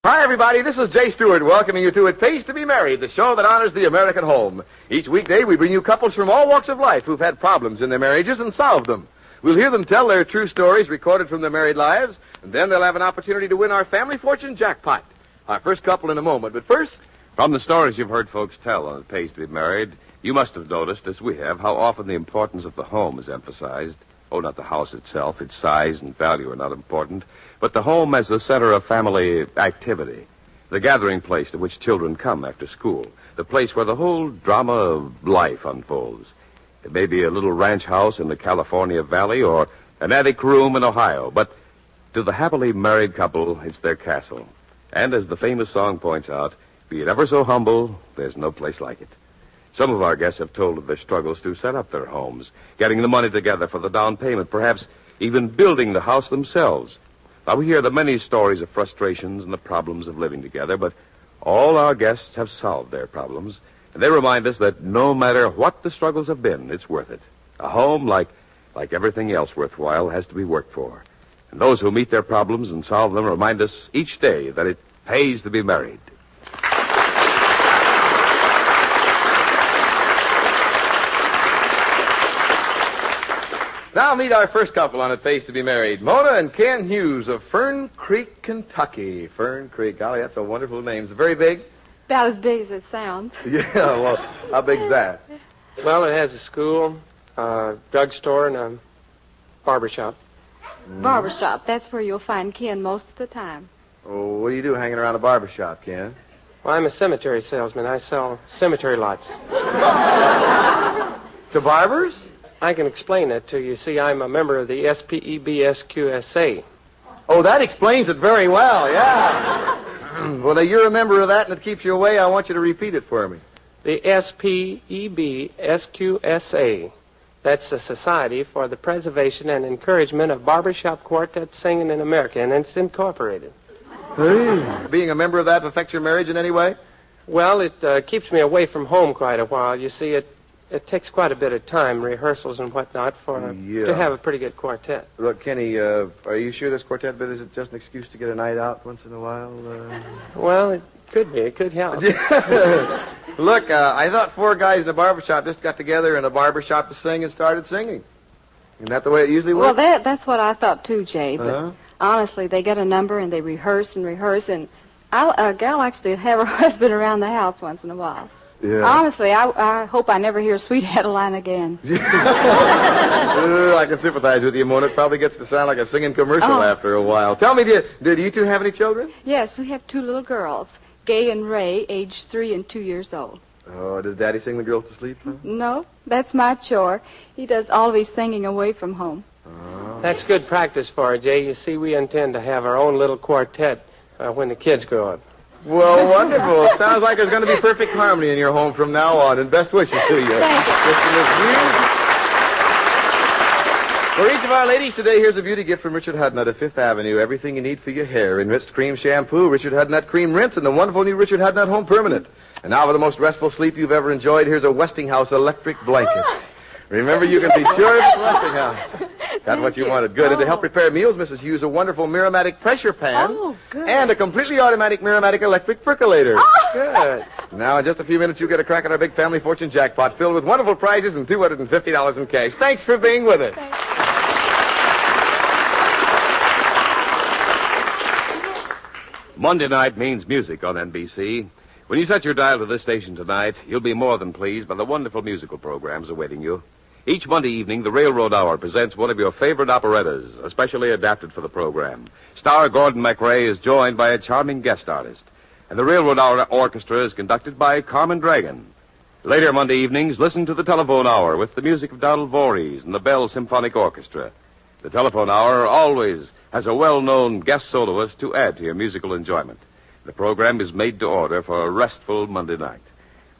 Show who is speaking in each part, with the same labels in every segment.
Speaker 1: Hi, everybody. This is Jay Stewart welcoming you to It Pays to Be Married, the show that honors the American home. Each weekday, we bring you couples from all walks of life who've had problems in their marriages and solved them. We'll hear them tell their true stories recorded from their married lives, and then they'll have an opportunity to win our Family Fortune jackpot. Our first couple in a moment, but first...
Speaker 2: From the stories you've heard folks tell on It Pays to Be Married, you must have noticed, as we have, how often the importance of the home is emphasized. Oh, not the house itself. Its size and value are not important. But the home as the center of family activity, the gathering place to which children come after school, the place where the whole drama of life unfolds. It may be a little ranch house in the California Valley or an attic room in Ohio, but to the happily married couple, it's their castle. And as the famous song points out, be it ever so humble, there's no place like it. Some of our guests have told of their struggles to set up their homes, getting the money together for the down payment, perhaps even building the house themselves. Now, we hear the many stories of frustrations and the problems of living together, but all our guests have solved their problems, and they remind us that no matter what the struggles have been, it's worth it. A home, like everything else worthwhile, has to be worked for. And those who meet their problems and solve them remind us each day that it pays to be married.
Speaker 1: Now meet our first couple on It Pays to Be Married, Mona and Ken Hughes of Fern Creek, Kentucky. Fern Creek, golly, that's a wonderful name. Is it very big?
Speaker 3: About as big as it sounds.
Speaker 1: Yeah, well, how big's that?
Speaker 4: Well, it has a school, drugstore, and a barbershop.
Speaker 3: Barbershop, that's where you'll find Ken most of the time.
Speaker 1: Oh, what do you do hanging around a barbershop, Ken?
Speaker 4: Well, I'm a cemetery salesman. I sell cemetery lots.
Speaker 1: To barbers?
Speaker 4: I can explain that to you. See, I'm a member of the SPEBSQSA.
Speaker 1: Oh, that explains it very well, yeah. Well, now, you're a member of that and it keeps you away. I want you to repeat it for me.
Speaker 4: The SPEBSQSA. That's the Society for the Preservation and Encouragement of Barbershop Quartet Singing in America, and it's incorporated.
Speaker 1: Hey. Being a member of that affect your marriage in any way?
Speaker 4: Well, it keeps me away from home quite a while. You see, it takes quite a bit of time, rehearsals and whatnot, to have a pretty good quartet.
Speaker 1: Look, Kenny, are you sure this quartet bit is just an excuse to get a night out once in a while?
Speaker 4: Well, it could be. It could help.
Speaker 1: Look, I thought four guys in a barbershop just got together in a barbershop to sing and started singing. Isn't that the way it usually works?
Speaker 3: Well, that's what I thought too, Jay. But honestly, they get a number and they rehearse, and a gal likes to have her husband around the house once in a while.
Speaker 1: Yeah.
Speaker 3: Honestly, I hope I never hear Sweet Adeline again.
Speaker 1: I can sympathize with you, Mona. It probably gets to sound like a singing commercial after a while. Tell me, did you two have any children?
Speaker 3: Yes, we have two little girls, Gay and Ray, aged 3 and 2 years old.
Speaker 1: Oh, does Daddy sing the girls to sleep? Huh?
Speaker 3: No, that's my chore. He does all of his singing away from home.
Speaker 1: Oh.
Speaker 4: That's good practice for her, Jay. You see, we intend to have our own little quartet when the kids grow up.
Speaker 1: Well, wonderful. It sounds like there's going to be perfect harmony in your home from now on, and best wishes to you.
Speaker 3: Thank you.
Speaker 1: For each of our ladies today, here's a beauty gift from Richard Hudnut at Fifth Avenue. Everything you need for your hair. Enriched cream shampoo, Richard Hudnut cream rinse, and the wonderful new Richard Hudnut Home Permanent. And now for the most restful sleep you've ever enjoyed, here's a Westinghouse electric blanket. Remember, you can be sure it's Westinghouse. Got what you wanted. Good. And to help prepare meals, Mrs. Hughes, a wonderful Miramatic pressure pan.
Speaker 3: Oh, good.
Speaker 1: And a completely automatic Miramatic electric percolator.
Speaker 3: Oh.
Speaker 1: Good. Now, in just a few minutes, you'll get a crack at our big Family Fortune jackpot filled with wonderful prizes and $250 in cash. Thanks for being with us.
Speaker 2: Monday night means music on NBC. When you set your dial to this station tonight, you'll be more than pleased by the wonderful musical programs awaiting you. Each Monday evening, the Railroad Hour presents one of your favorite operettas, especially adapted for the program. Star Gordon MacRae is joined by a charming guest artist. And the Railroad Hour Orchestra is conducted by Carmen Dragon. Later Monday evenings, listen to the Telephone Hour with the music of Donald Voorhees and the Bell Symphonic Orchestra. The Telephone Hour always has a well-known guest soloist to add to your musical enjoyment. The program is made to order for a restful Monday night.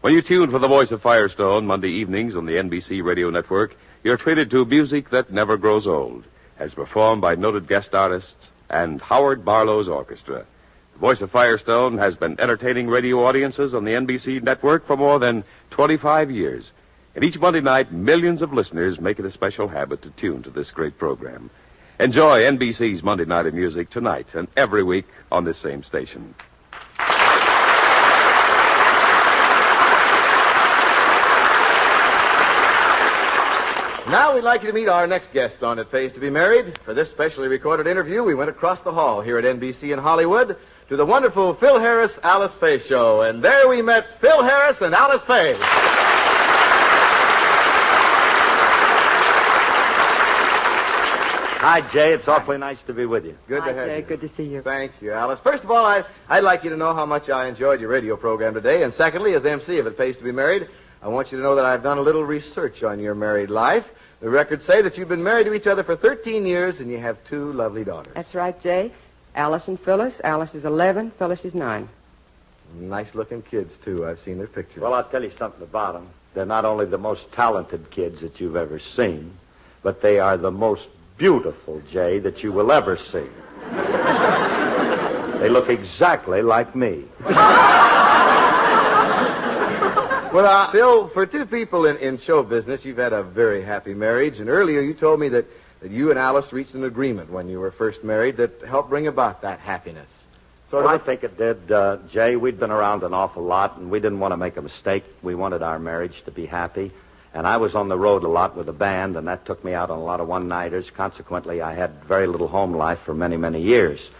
Speaker 2: When you tune for the Voice of Firestone Monday evenings on the NBC Radio Network, you're treated to music that never grows old, as performed by noted guest artists and Howard Barlow's orchestra. The Voice of Firestone has been entertaining radio audiences on the NBC network for more than 25 years. And each Monday night, millions of listeners make it a special habit to tune to this great program. Enjoy NBC's Monday Night of Music tonight and every week on this same station.
Speaker 1: Now we'd like you to meet our next guest on It Pays to Be Married. For this specially recorded interview, we went across the hall here at NBC in Hollywood to the wonderful Phil Harris, Alice Faye show. And there we met Phil Harris and Alice Faye.
Speaker 5: Hi, Jay. It's awfully nice to be with you.
Speaker 1: Good to have
Speaker 6: Jay.
Speaker 1: you.
Speaker 6: Good to see you.
Speaker 1: Thank you, Alice. First of all, I'd like you to know how much I enjoyed your radio program today. And secondly, as MC of It Pays to Be Married, I want you to know that I've done a little research on your married life. The records say that you've been married to each other for 13 years and you have 2 lovely daughters.
Speaker 6: That's right, Jay. Alice and Phyllis. Alice is 11. Phyllis is 9.
Speaker 1: Nice-looking kids, too. I've seen their pictures.
Speaker 5: Well, I'll tell you something about them. They're not only the most talented kids that you've ever seen, but they are the most beautiful, Jay, that you will ever see. They look exactly like me.
Speaker 1: Well, Phil, for 2 people in show business, you've had a very happy marriage. And earlier you told me that you and Alice reached an agreement when you were first married that helped bring about that happiness.
Speaker 5: I think it did, Jay. We'd been around an awful lot, and we didn't want to make a mistake. We wanted our marriage to be happy. And I was on the road a lot with a band, and that took me out on a lot of one-nighters. Consequently, I had very little home life for many, many years.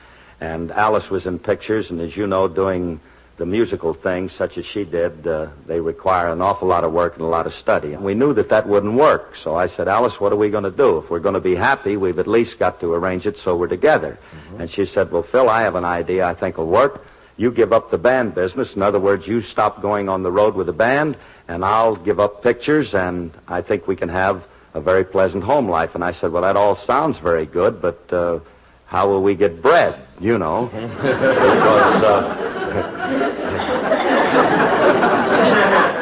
Speaker 5: And Alice was in pictures, and as you know, doing the musical things such as she did, they require an awful lot of work and a lot of study. And we knew that wouldn't work. So I said, Alice, what are we going to do? If we're going to be happy, we've at least got to arrange it so we're together. Mm-hmm. And she said, well, Phil, I have an idea I think will work. You give up the band business. In other words, you stop going on the road with the band, and I'll give up pictures, and I think we can have a very pleasant home life. And I said, well, that all sounds very good, but how will we get bread, you know? Because,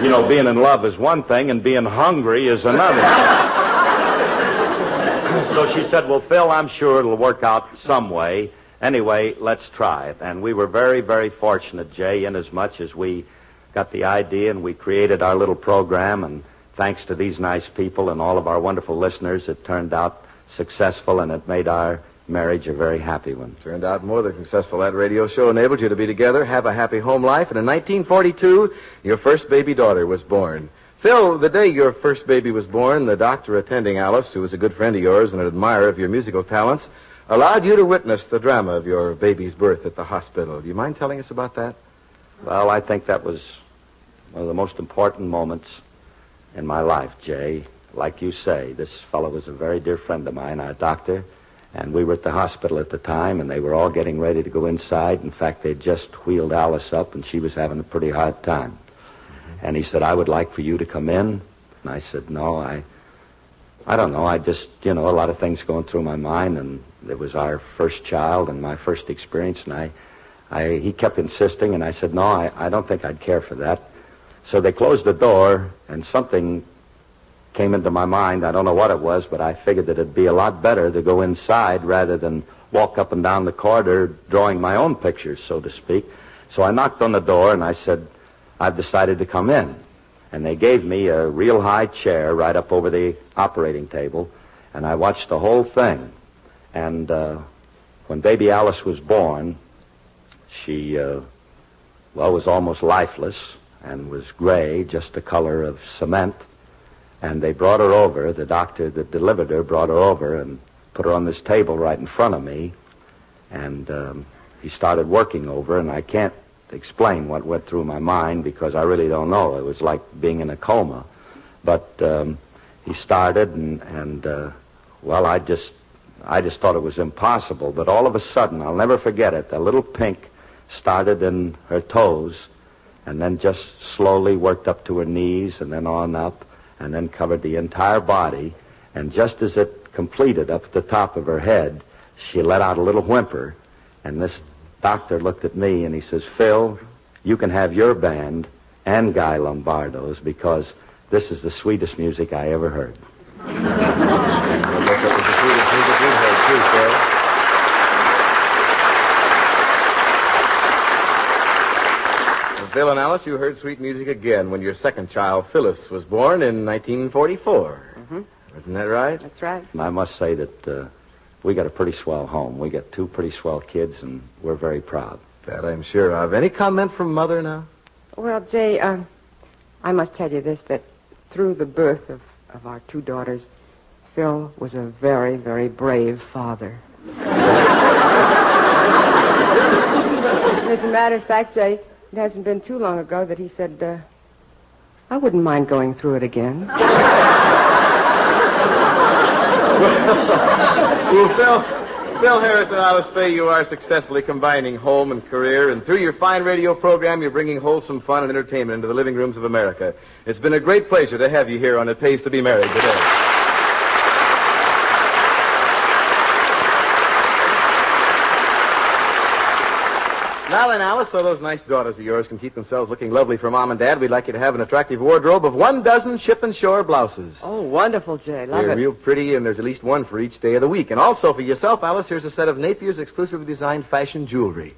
Speaker 5: you know, being in love is one thing, and being hungry is another. So she said, well, Phil, I'm sure it'll work out some way. Anyway, let's try it. And we were very, very fortunate, Jay, inasmuch as we got the idea and we created our little program, and thanks to these nice people and all of our wonderful listeners, it turned out successful, and it made our marriage a very happy one.
Speaker 1: Turned out more than successful. That radio show enabled you to be together, have a happy home life, and in 1942, your first baby daughter was born. Phil, the day your first baby was born, the doctor attending Alice, who was a good friend of yours and an admirer of your musical talents, allowed you to witness the drama of your baby's birth at the hospital. Do you mind telling us about that?
Speaker 5: Well, I think that was one of the most important moments in my life, Jay. Like you say, this fellow was a very dear friend of mine, our doctor, and we were at the hospital at the time, and they were all getting ready to go inside. In fact, they'd just wheeled Alice up, and she was having a pretty hard time. Mm-hmm. And he said, I would like for you to come in. And I said, no, I don't know. I just, a lot of things going through my mind, and it was our first child and my first experience, and he kept insisting, and I said, no, I don't think I'd care for that. So they closed the door, and something came into my mind. I don't know what it was, but I figured that it'd be a lot better to go inside rather than walk up and down the corridor drawing my own pictures, so to speak. So I knocked on the door, and I said, I've decided to come in. And they gave me a real high chair right up over the operating table, and I watched the whole thing. And when baby Alice was born, she, was almost lifeless and was gray, just the color of cement. And they brought her over. The doctor that delivered her brought her over and put her on this table right in front of me. And he started working over, and I can't explain what went through my mind because I really don't know. It was like being in a coma. But he started, and I just thought it was impossible. But all of a sudden, I'll never forget it, a little pink started in her toes and then just slowly worked up to her knees and then on up and then covered the entire body. And just as it completed up at the top of her head, she let out a little whimper. And this doctor looked at me and he says, Phil, you can have your band and Guy Lombardo's because this is the sweetest music I ever heard.
Speaker 1: Phil and Alice, you heard sweet music again when your second child, Phyllis, was born in 1944.
Speaker 6: Mm-hmm.
Speaker 1: Isn't that right?
Speaker 6: That's right.
Speaker 5: And I must say that we got a pretty swell home. We got 2 pretty swell kids, and we're very proud.
Speaker 1: That I'm sure of. Any comment from Mother now?
Speaker 6: Well, Jay, I must tell you this, that through the birth of our 2 daughters, Phil was a very, very brave father. As a matter of fact, Jay, it hasn't been too long ago that he said, I wouldn't mind going through it again.
Speaker 1: Well, Phil Harris and Alice Faye, you are successfully combining home and career, and through your fine radio program, you're bringing wholesome fun and entertainment into the living rooms of America. It's been a great pleasure to have you here on It Pays to Be Married today. Now then, Alice, so those nice daughters of yours can keep themselves looking lovely for Mom and Dad, we'd like you to have an attractive wardrobe of 12 ship and shore blouses.
Speaker 6: Oh, wonderful, Jay. Love
Speaker 1: They're
Speaker 6: it.
Speaker 1: real pretty, and there's at least one for each day of the week. And also for yourself, Alice, here's a set of Napier's exclusively designed fashion jewelry.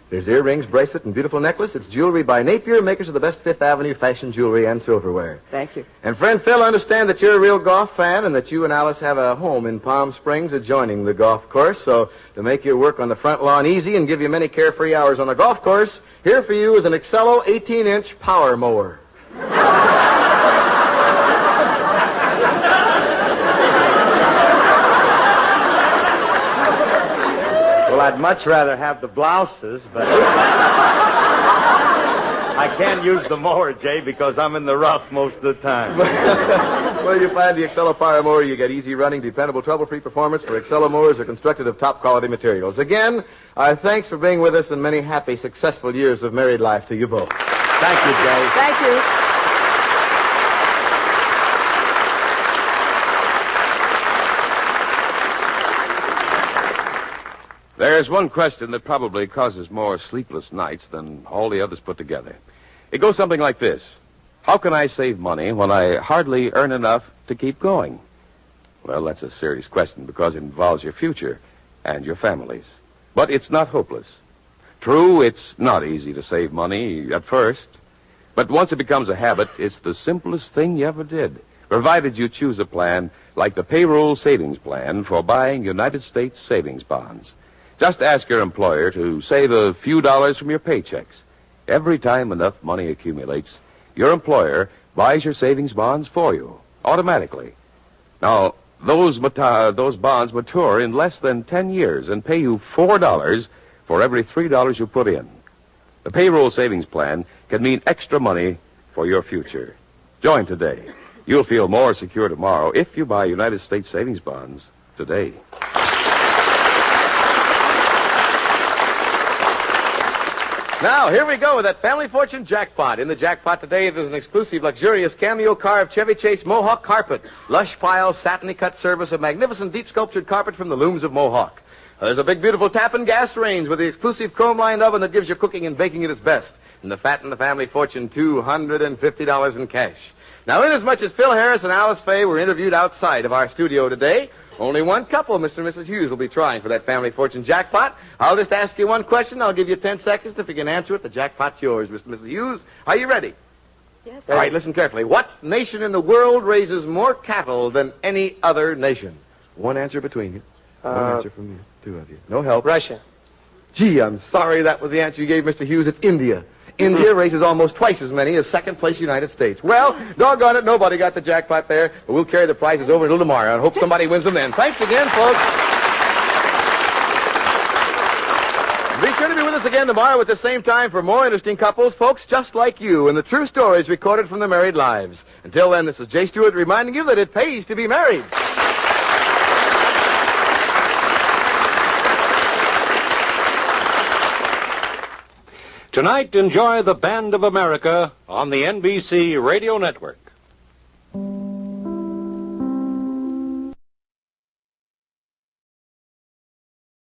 Speaker 1: There's earrings, bracelet, and beautiful necklace. It's jewelry by Napier, makers of the best Fifth Avenue fashion jewelry and silverware.
Speaker 6: Thank you.
Speaker 1: And friend Phil, I understand that you're a real golf fan and that you and Alice have a home in Palm Springs adjoining the golf course. So to make your work on the front lawn easy and give you many carefree hours on the golf course, here for you is an Excello 18-inch power mower.
Speaker 5: Well, I'd much rather have the blouses, but I can't use the mower, Jay, because I'm in the rough most of the time.
Speaker 1: Well, you find the Excello Power Mower, you get easy running, dependable, trouble-free performance, for Excello mowers are constructed of top-quality materials. Again, our thanks for being with us and many happy, successful years of married life to you both.
Speaker 5: Thank you, Jay.
Speaker 6: Thank you.
Speaker 2: There's one question that probably causes more sleepless nights than all the others put together. It goes something like this. How can I save money when I hardly earn enough to keep going? Well, that's a serious question because it involves your future and your families. But it's not hopeless. True, it's not easy to save money at first. But once it becomes a habit, it's the simplest thing you ever did, provided you choose a plan like the payroll savings plan for buying United States savings bonds. Just ask your employer to save a few dollars from your paychecks. Every time enough money accumulates, your employer buys your savings bonds for you, automatically. Now, those bonds mature in less than 10 years and pay you $4 for every $3 you put in. The payroll savings plan can mean extra money for your future. Join today. You'll feel more secure tomorrow if you buy United States savings bonds today.
Speaker 1: Now, here we go with that Family Fortune jackpot. In the jackpot today, there's an exclusive, luxurious cameo carved Chevy Chase Mohawk carpet. Lush pile, satiny cut service of magnificent deep sculptured carpet from the looms of Mohawk. There's a big, beautiful tap-and gas range with the exclusive chrome-lined oven that gives your cooking and baking at its best. And the Fat and the Family Fortune, $250 in cash. Now, inasmuch as Phil Harris and Alice Faye were interviewed outside of our studio today, only one couple, Mr. and Mrs. Hughes, will be trying for that Family Fortune jackpot. I'll just ask you one question. I'll give you 10 seconds. If you can answer it, the jackpot's yours, Mr. and Mrs. Hughes. Are you ready?
Speaker 3: Yes.
Speaker 1: All right, listen carefully. What nation in the world raises more cattle than any other nation? One answer between you. One answer from you. Two of you. No help.
Speaker 4: Russia.
Speaker 1: Gee, I'm sorry that was the answer you gave, Mr. Hughes. It's India. India raises almost twice as many as second-place United States. Well, doggone it, nobody got the jackpot there, but we'll carry the prizes over until tomorrow and hope somebody wins them then. Thanks again, folks. Be sure to be with us again tomorrow at the same time for more interesting couples, folks just like you, and the true stories recorded from their married lives. Until then, this is Jay Stewart reminding you that it pays to be married.
Speaker 7: Tonight, enjoy the Band of America on the NBC Radio Network.